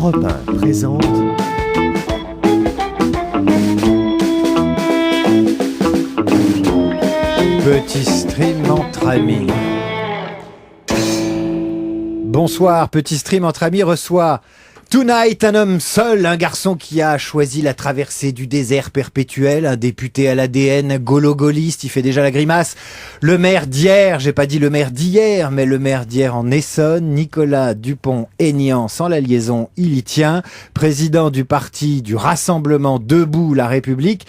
Europe 1 présente Petit Stream entre amis. Bonsoir, Petit Stream entre amis reçoit Tonight un homme seul, un garçon qui a choisi la traversée du désert perpétuel, un député à l'ADN gaulo-gaulliste, il fait déjà la grimace. Le maire d'hier, j'ai pas dit le maire d'hier, mais le maire d'hier en Essonne, Nicolas Dupont-Aignan, sans la liaison, il y tient, président du parti du Rassemblement Debout la République.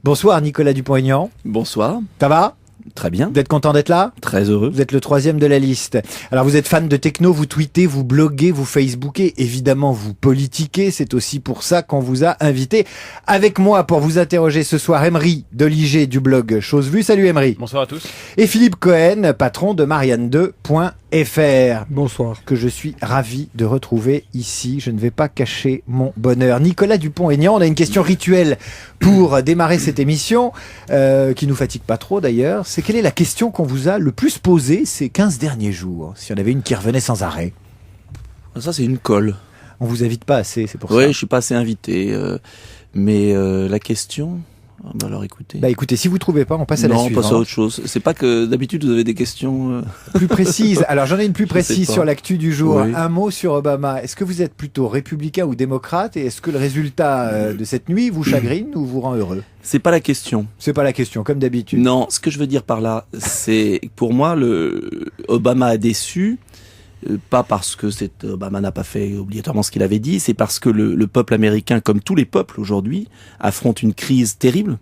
Bonsoir Nicolas Dupont-Aignan. Bonsoir. Ça va ? Très bien. Vous êtes content d'être là ? Très heureux. Vous êtes le 3e de la liste. Alors vous êtes fan de techno, vous tweetez, vous bloguez, vous facebookez, évidemment vous politiquez, c'est aussi pour ça qu'on vous a invité avec moi pour vous interroger ce soir Emery de l'IG du blog Chose Vue. Salut Emery. Bonsoir à tous. Et Philippe Cohen, patron de Marianne2.fr. Bonsoir. Que je suis ravi de retrouver ici. Je ne vais pas cacher mon bonheur. Nicolas Dupont-Aignan, on a une question rituelle pour démarrer cette émission, qui nous fatigue pas trop d'ailleurs. C'est quelle est la question qu'on vous a le plus posée ces 15 derniers jours? Si on avait une qui revenait sans arrêt. Ça, c'est une colle. On vous invite pas assez, c'est pour ça. Oui, je suis pas assez invité. Mais la question... Bah alors écoutez. Bah écoutez, si vous trouvez pas, on passe à la suivante. Non, on passe à autre chose. C'est pas que d'habitude vous avez des questions plus précises. Alors j'en ai une plus précise sur l'actu du jour. Oui. Un mot sur Obama. Est-ce que vous êtes plutôt républicain ou démocrate et est-ce que le résultat de cette nuit vous chagrine ou vous rend heureux? C'est pas la question. C'est pas la question, comme d'habitude. Non, ce que je veux dire par là, c'est pour moi Obama a déçu. Pas parce que Obama n'a pas fait obligatoirement ce qu'il avait dit, c'est parce que le peuple américain, comme tous les peuples aujourd'hui, affronte une crise terrible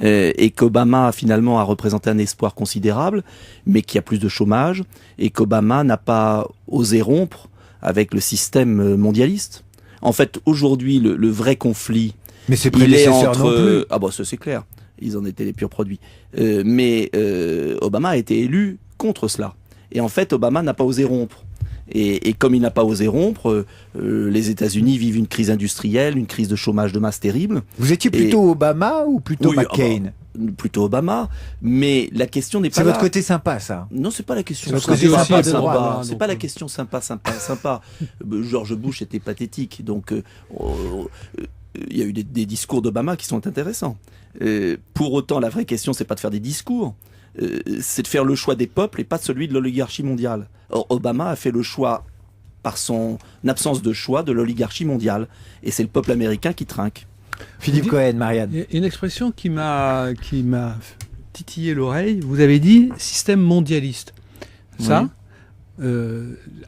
et qu'Obama finalement a représenté un espoir considérable, mais qu'il y a plus de chômage et qu'Obama n'a pas osé rompre avec le système mondialiste. En fait, aujourd'hui, le vrai conflit, mais c'est il est entre... non plus. Ah bon, ça c'est clair, ils en étaient les purs produits. Mais Obama a été élu contre cela. Et en fait, Obama n'a pas osé rompre. Et comme il n'a pas osé rompre, les États-Unis vivent une crise industrielle, une crise de chômage de masse terrible. Vous étiez plutôt Obama ou plutôt McCain? Plutôt Obama, mais la question n'est pas là. C'est votre côté sympa, ça? Non, c'est pas la question. C'est votre côté sympa de droit. C'est pas la question sympa. George Bush était pathétique, donc il y a eu des discours d'Obama qui sont intéressants. Pour autant, la vraie question, c'est pas de faire des discours. C'est de faire le choix des peuples et pas celui de l'oligarchie mondiale. Or, Obama a fait le choix, par son absence de choix, de l'oligarchie mondiale. Et c'est le peuple américain qui trinque. Philippe Cohen, Marianne. Il y a une expression qui m'a titillé l'oreille. Vous avez dit système mondialiste. Ça, oui.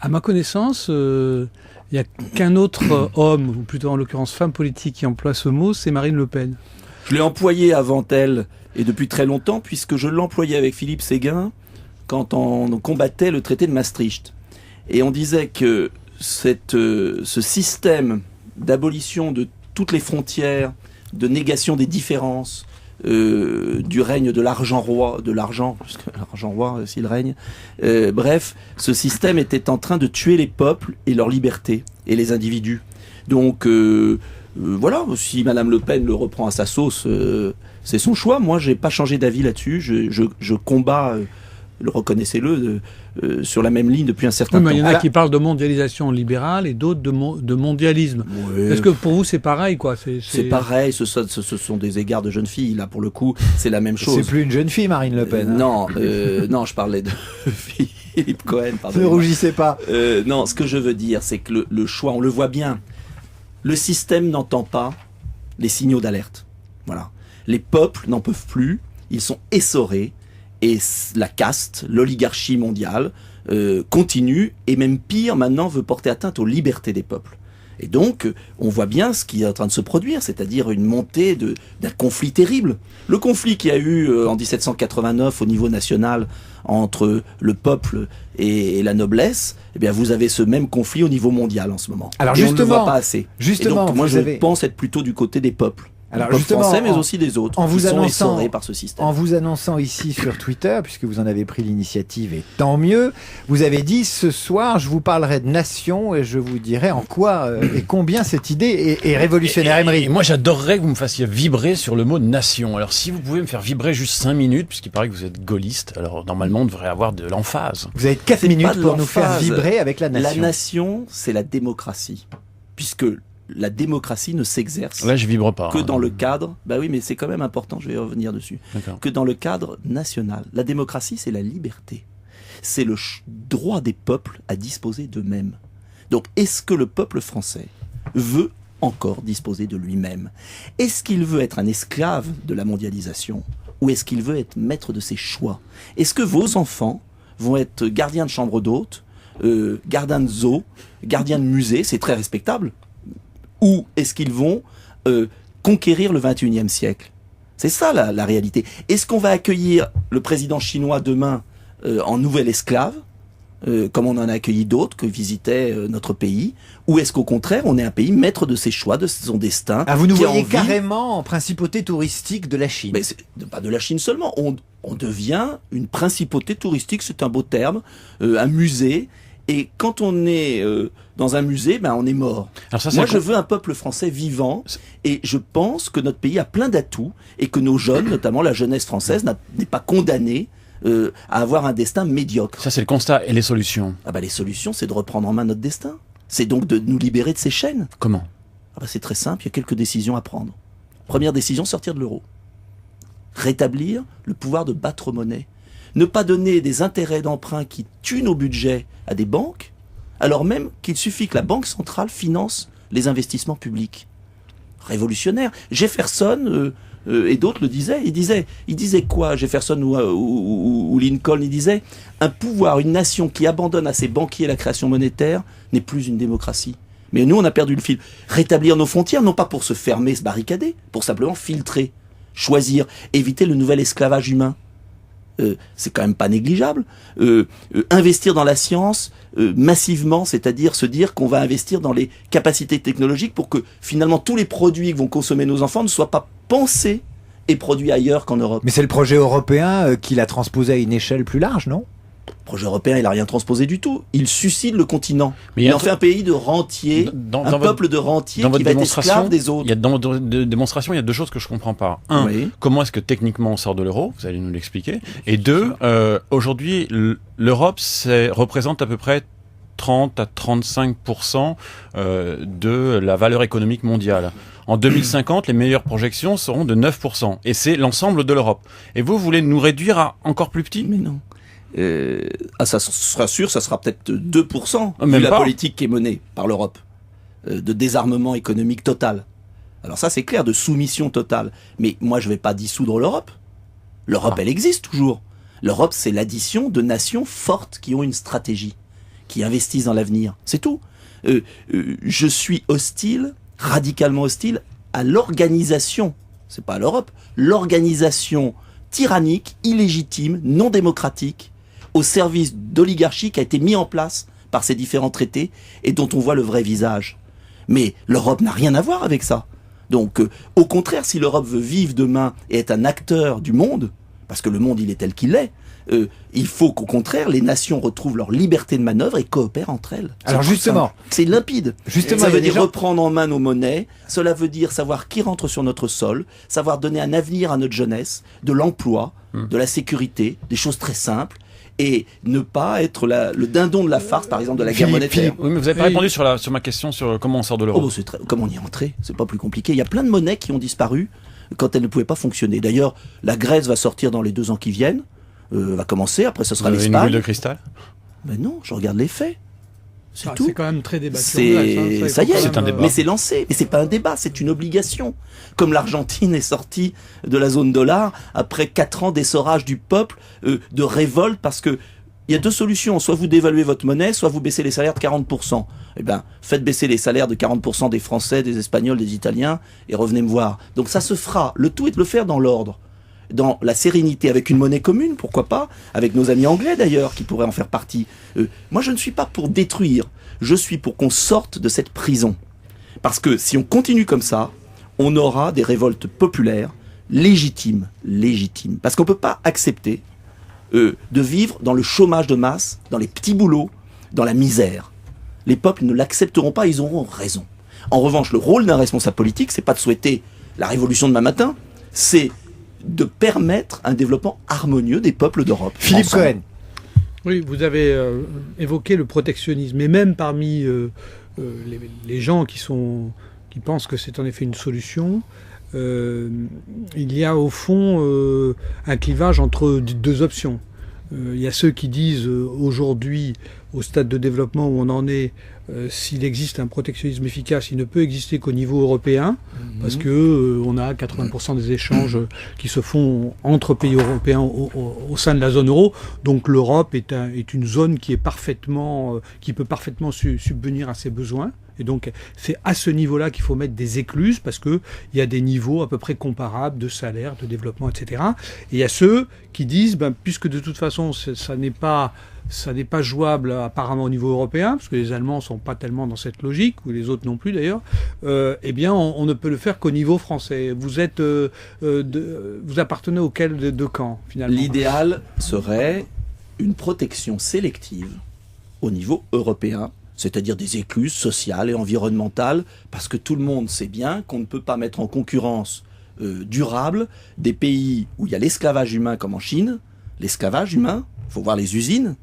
À ma connaissance, il n'y a qu'un autre homme, ou plutôt en l'occurrence femme politique, qui emploie ce mot, c'est Marine Le Pen. Je l'ai employé avant elle, et depuis très longtemps, puisque je l'employais avec Philippe Séguin quand on combattait le traité de Maastricht. Et on disait que ce système d'abolition de toutes les frontières, de négation des différences, du règne de l'argent roi, puisque l'argent roi, s'il règne, bref, ce système était en train de tuer les peuples et leur liberté, et les individus. Donc... voilà, si Madame Le Pen le reprend à sa sauce, c'est son choix. Moi, j'ai pas changé d'avis là-dessus. Je combats, reconnaissez-le, sur la même ligne depuis un certain temps. Il y en a qui parlent de mondialisation libérale et d'autres de mondialisme. Oui. Est-ce que pour vous c'est pareil, quoi? C'est pareil. Ce sont des égards de jeune fille. Là, pour le coup, c'est la même chose. C'est plus une jeune fille, Marine Le Pen. Non, je parlais de Philippe Cohen. Pardon. Ne rougissez pas. Non, ce que je veux dire, c'est que le choix, on le voit bien. Le système n'entend pas les signaux d'alerte. Voilà. Les peuples n'en peuvent plus, ils sont essorés, et la caste, l'oligarchie mondiale, continue, et même pire, maintenant veut porter atteinte aux libertés des peuples. Et donc, on voit bien ce qui est en train de se produire, c'est-à-dire une montée d'un conflit terrible. Le conflit qu'il y a eu en 1789 au niveau national entre le peuple et la noblesse, eh bien, vous avez ce même conflit au niveau mondial en ce moment. Alors et justement, on ne le voit pas assez. Justement, et donc, moi, je pense être plutôt du côté des peuples. Alors justement, français, mais aussi des autres, qui sont essorés par ce système. En vous annonçant ici sur Twitter, puisque vous en avez pris l'initiative, et tant mieux, vous avez dit ce soir, je vous parlerai de nation et je vous dirai en quoi et combien cette idée est révolutionnaire. Emery. Et moi, j'adorerais que vous me fassiez vibrer sur le mot nation. Alors, si vous pouvez me faire vibrer juste 5 minutes, puisqu'il paraît que vous êtes gaulliste, alors normalement, on devrait avoir de l'emphase. Vous avez 4 minutes pour nous faire vibrer avec la nation. La nation, c'est la démocratie. puisque la démocratie ne s'exerce Là, je vibre pas. que dans le cadre, bah oui, mais c'est quand même important, je vais revenir dessus, D'accord. que dans le cadre national. La démocratie, c'est la liberté. C'est le droit des peuples à disposer d'eux-mêmes. Donc, est-ce que le peuple français veut encore disposer de lui-même? Est-ce qu'il veut être un esclave de la mondialisation ou est-ce qu'il veut être maître de ses choix? Est-ce que vos enfants vont être gardiens de chambre d'hôte, gardiens de zoo, gardiens de musée, c'est très respectable, ou est-ce qu'ils vont conquérir le 21e siècle? C'est ça la réalité. Est-ce qu'on va accueillir le président chinois demain en nouvel esclave, comme on en a accueilli d'autres que visitaient notre pays, ou est-ce qu'au contraire on est un pays maître de ses choix, de son destin? Ah, vous nous qui a voyez envie- carrément en principauté touristique de la Chine. Mais c'est pas de la Chine seulement. On devient une principauté touristique, c'est un beau terme, un musée. Et quand on est dans un musée, ben on est mort. Alors ça, Moi, je veux un peuple français vivant, et je pense que notre pays a plein d'atouts, et que nos jeunes, notamment la jeunesse française, n'est pas condamnée à avoir un destin médiocre. Ça, c'est le constat. Et les solutions? Ah bah, les solutions, c'est de reprendre en main notre destin. C'est donc de nous libérer de ces chaînes. Comment? Ah bah, c'est très simple, il y a quelques décisions à prendre. Première décision, sortir de l'euro. Rétablir le pouvoir de battre monnaie. Ne pas donner des intérêts d'emprunt qui tuent nos budgets à des banques, alors même qu'il suffit que la Banque centrale finance les investissements publics. Révolutionnaire. Jefferson et d'autres le disaient. Il disait quoi, Jefferson ou Lincoln? Il disait un pouvoir, une nation qui abandonne à ses banquiers la création monétaire n'est plus une démocratie. Mais nous, on a perdu le fil. Rétablir nos frontières, non pas pour se fermer, se barricader, pour simplement filtrer, choisir, éviter le nouvel esclavage humain. C'est quand même pas négligeable. Investir dans la science massivement, c'est-à-dire se dire qu'on va investir dans les capacités technologiques pour que finalement tous les produits que vont consommer nos enfants ne soient pas pensés et produits ailleurs qu'en Europe. Mais c'est le projet européen qui l'a transposé à une échelle plus large, non? Le projet européen, il n'a rien transposé du tout. Il suicide le continent. Mais il y a Il en fait un pays de rentiers, un peuple de rentiers qui va être esclave des autres. Dans votre démonstration, il y a deux choses que je comprends pas. Un, Oui. comment est-ce que techniquement on sort de l'euro? Vous allez nous l'expliquer. Et deux, aujourd'hui, l'Europe représente à peu près 30 à 35% de la valeur économique mondiale. En 2050, les meilleures projections seront de 9%. Et c'est l'ensemble de l'Europe. Et vous voulez nous réduire à encore plus petit? Mais non. Ça sera sûr, ça sera peut-être 2% Même vu la pas. politique qui est menée par l'Europe, de désarmement économique total. Alors ça, c'est clair, de soumission totale. Mais moi, je vais pas dissoudre l'Europe. L'Europe, elle existe toujours. L'Europe, c'est l'addition de nations fortes qui ont une stratégie, qui investissent dans l'avenir. C'est tout. Je suis hostile, radicalement hostile, à l'organisation. C'est pas à l'Europe. L'organisation tyrannique, illégitime, non démocratique, au service d'oligarchie qui a été mis en place par ces différents traités et dont on voit le vrai visage. Mais l'Europe n'a rien à voir avec ça. Donc, au contraire, si l'Europe veut vivre demain et être un acteur du monde, parce que le monde, il est tel qu'il est, il faut qu'au contraire, les nations retrouvent leur liberté de manœuvre et coopèrent entre elles. Alors C'est justement, simple. C'est limpide. Justement, Ça il y a veut des dire gens- reprendre en main nos monnaies, cela veut dire savoir qui rentre sur notre sol, savoir donner un avenir à notre jeunesse, de l'emploi, de la sécurité, des choses très simples, et ne pas être le dindon de la farce, par exemple, de la guerre monétaire. Oui, mais vous n'avez pas répondu sur ma question sur comment on sort de l'euro. Oh, bah, comme on y est entré, c'est pas plus compliqué. Il y a plein de monnaies qui ont disparu quand elles ne pouvaient pas fonctionner. D'ailleurs, la Grèce va sortir dans les 2 ans qui viennent, va commencer, après ce sera Vous avez une boule de l'Espagne. cristal? Mais non, je regarde les faits. C'est tout. C'est quand même très débattu. en C'est, Grèce, hein. ça y est, C'est un débat. mais c'est lancé, mais c'est pas un débat, c'est une obligation. Comme l'Argentine est sortie de la zone dollar après 4 ans d'essorage du peuple, de révolte, parce que il y a 2 solutions, soit vous dévaluez votre monnaie, soit vous baissez les salaires de 40%. Eh ben, faites baisser les salaires de 40% des Français, des Espagnols, des Italiens, et revenez me voir. Donc ça se fera. Le tout est de le faire dans l'ordre, dans la sérénité, avec une monnaie commune, pourquoi pas, avec nos amis anglais d'ailleurs, qui pourraient en faire partie. Moi, je ne suis pas pour détruire, je suis pour qu'on sorte de cette prison. Parce que si on continue comme ça, on aura des révoltes populaires légitimes. Parce qu'on ne peut pas accepter de vivre dans le chômage de masse, dans les petits boulots, dans la misère. Les peuples ne l'accepteront pas, ils auront raison. En revanche, le rôle d'un responsable politique, c'est pas de souhaiter la révolution demain matin, c'est de permettre un développement harmonieux des peuples d'Europe. Philippe Ensemble. Cohen. Oui, vous avez évoqué le protectionnisme, et même parmi les gens qui pensent que c'est en effet une solution, il y a au fond un clivage entre deux options. Il y a ceux qui disent aujourd'hui, au stade de développement où on en est, s'il existe un protectionnisme efficace, il ne peut exister qu'au niveau européen, parce que on a 80% des échanges qui se font entre pays européens au sein de la zone euro. Donc l'Europe est une zone qui peut parfaitement subvenir à ses besoins. Et donc, c'est à ce niveau-là qu'il faut mettre des écluses, parce qu'il y a des niveaux à peu près comparables de salaire, de développement, etc. Et il y a ceux qui disent, puisque de toute façon, ça n'est pas jouable apparemment au niveau européen, parce que les Allemands sont pas tellement dans cette logique, ou les autres non plus d'ailleurs, eh bien, on ne peut le faire qu'au niveau français. Vous appartenez auquel de camp, finalement? L'idéal serait une protection sélective au niveau européen, c'est-à-dire des écluses sociales et environnementales, parce que tout le monde sait bien qu'on ne peut pas mettre en concurrence durable des pays où il y a l'esclavage humain comme en Chine. L'esclavage humain, il faut voir les usines,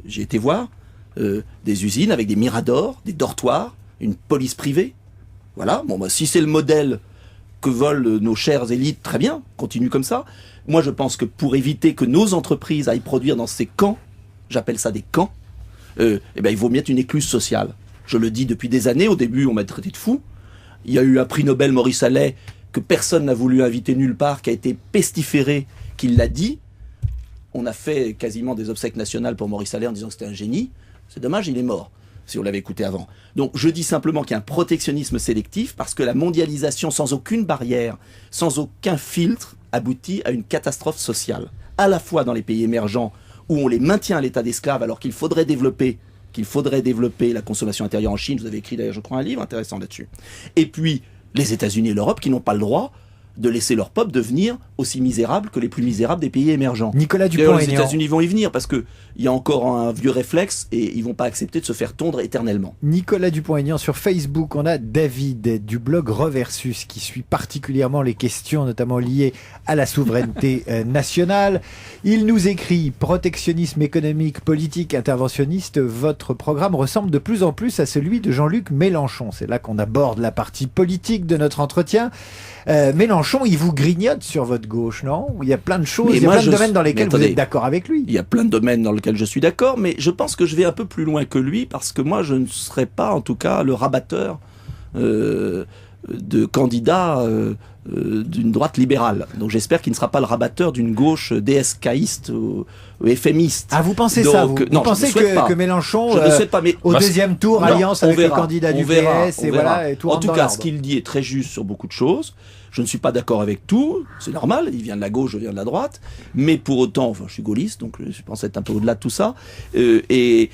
j'ai été voir, des usines avec des miradors, des dortoirs, une police privée. Voilà, si c'est le modèle que veulent nos chères élites, très bien, continue comme ça. Moi je pense que pour éviter que nos entreprises aillent produire dans ces camps, j'appelle ça des camps, il vaut mieux être une écluse sociale. Je le dis depuis des années, au début on m'a traité de fou. Il y a eu un prix Nobel Maurice Allais que personne n'a voulu inviter nulle part, qui a été pestiféré, qui l'a dit. On a fait quasiment des obsèques nationales pour Maurice Allais en disant que c'était un génie. C'est dommage, il est mort, si on l'avait écouté avant. Donc je dis simplement qu'il y a un protectionnisme sélectif, parce que la mondialisation sans aucune barrière, sans aucun filtre, aboutit à une catastrophe sociale. À la fois dans les pays émergents, où on les maintient à l'état d'esclaves alors qu'il faudrait développer la consommation intérieure en Chine. Vous avez écrit d'ailleurs, je crois, un livre intéressant là-dessus. Et puis, les États-Unis et l'Europe qui n'ont pas le droit de laisser leur peuple devenir aussi misérable que les plus misérables des pays émergents. Nicolas D'ailleurs, les Dupont-Aignan. États-Unis vont y venir parce qu'il y a encore un vieux réflexe et ils vont pas accepter de se faire tondre éternellement. Nicolas Dupont-Aignan, sur Facebook, on a David du blog Reversus qui suit particulièrement les questions notamment liées à la souveraineté nationale. Il nous écrit: protectionnisme économique, politique, interventionniste, votre programme ressemble de plus en plus à celui de Jean-Luc Mélenchon. C'est là qu'on aborde la partie politique de notre entretien. Mélenchon, il vous grignote sur votre gauche, non? Il y a plein de choses, il y a plein de domaines dans lesquels vous êtes d'accord avec lui. Il y a plein de domaines dans lesquels je suis d'accord, mais je pense que je vais un peu plus loin que lui, parce que moi, je ne serai pas, en tout cas, le rabatteur de candidats d'une droite libérale. Donc j'espère qu'il ne sera pas le rabatteur d'une gauche DSKiste ou FMiste. Ah, vous pensez donc, ça, vous non, pensez que Mélenchon, je ne souhaite pas, mais au deuxième tour, alliance avec les candidats du PS, et voilà, et tout en tout cas, l'ordre. ce qu'il dit est très juste sur beaucoup de choses. Je ne suis pas d'accord avec tout, c'est normal, il vient de la gauche, je viens de la droite, mais pour autant, je suis gaulliste, donc je pense être un peu au-delà de tout ça, mais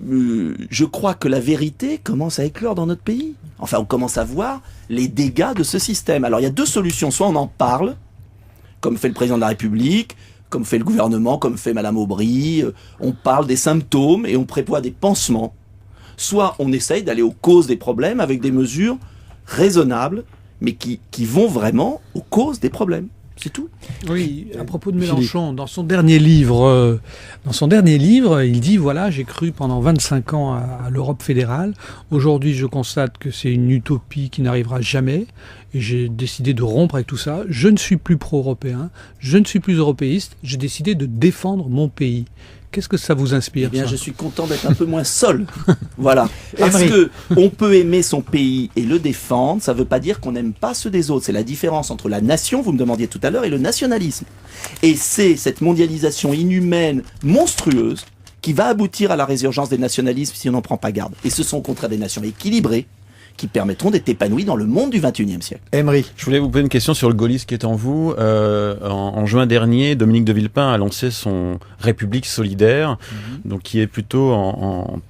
je crois que la vérité commence à éclore dans notre pays. Enfin, on commence à voir les dégâts de ce système. Alors, il y a deux solutions. Soit on en parle, comme fait le président de la République, comme fait le gouvernement, comme fait Madame Aubry. On parle des symptômes et on prévoit des pansements. Soit on essaye d'aller aux causes des problèmes avec des mesures raisonnables, mais qui vont vraiment aux causes des problèmes. C'est tout. Oui, à propos de Mélenchon, dans son dernier livre, il dit, voilà, j'ai cru pendant 25 ans à l'Europe fédérale. Aujourd'hui, je constate que c'est une utopie qui n'arrivera jamais. Et j'ai décidé de rompre avec tout ça. Je ne suis plus pro-européen, je ne suis plus européiste. J'ai décidé de défendre mon pays. Qu'est-ce que ça vous inspire? Eh bien, ça je suis content d'être un peu moins seul. Voilà. Parce que on peut aimer son pays et le défendre, ça ne veut pas dire qu'on n'aime pas ceux des autres. C'est la différence entre la nation, vous me demandiez tout à l'heure, et le nationalisme. Et c'est cette mondialisation inhumaine, monstrueuse, qui va aboutir à la résurgence des nationalismes si on n'en prend pas garde. Et ce sont au contraire des nations équilibrées qui permettront d'être épanouis dans le monde du XXIe siècle. Emery. Je voulais vous poser une question sur le gaullisme qui est en vous. En juin dernier, Dominique de Villepin a lancé son République solidaire, donc qui est plutôt en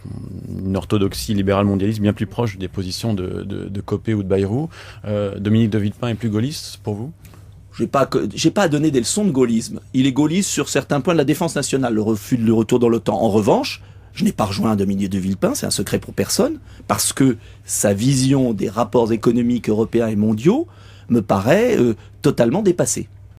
une orthodoxie libérale mondialiste bien plus proche des positions de Copé ou de Bayrou. Dominique de Villepin est plus gaulliste pour vous? J'ai pas à donner des leçons de gaullisme. Il est gaulliste sur certains points de la défense nationale, le refus de le retour dans l'OTAN. En revanche, je n'ai pas rejoint Dominique de Villepin, c'est un secret pour personne, parce que sa vision des rapports économiques européens et mondiaux me paraît totalement dépassée.